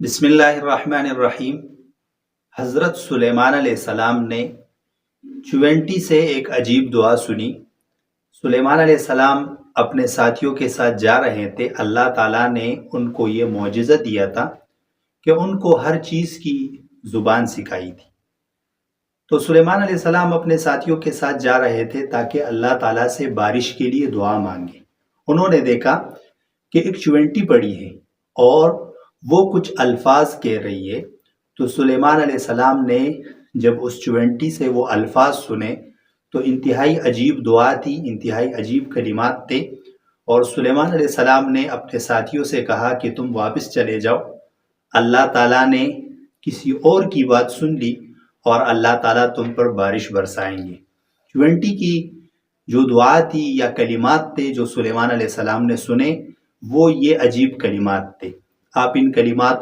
بسم اللہ الرحمن الرحیم۔ حضرت سلیمان علیہ السلام نے چونٹی سے ایک عجیب دعا سنی۔ سلیمان علیہ السلام اپنے ساتھیوں کے ساتھ جا رہے تھے۔ اللہ تعالیٰ نے ان کو یہ معجزہ دیا تھا کہ ان کو ہر چیز کی زبان سکھائی تھی۔ تو سلیمان علیہ السلام اپنے ساتھیوں کے ساتھ جا رہے تھے تاکہ اللہ تعالیٰ سے بارش کے لیے دعا مانگیں۔ انہوں نے دیکھا کہ ایک چونٹی پڑی ہے اور وہ کچھ الفاظ کہہ رہی ہے۔ تو سلیمان علیہ السلام نے جب اس چونٹی سے وہ الفاظ سنے تو انتہائی عجیب دعا تھی، انتہائی عجیب کلمات تھے، اور سلیمان علیہ السلام نے اپنے ساتھیوں سے کہا کہ تم واپس چلے جاؤ۔ اللہ تعالیٰ نے کسی اور کی بات سن لی اور اللہ تعالیٰ تم پر بارش برسائیں گے۔ چونٹی کی جو دعا تھی یا کلمات تھے جو سلیمان علیہ السلام نے سنے، وہ یہ عجیب کلمات تھے۔ آپ ان کلمات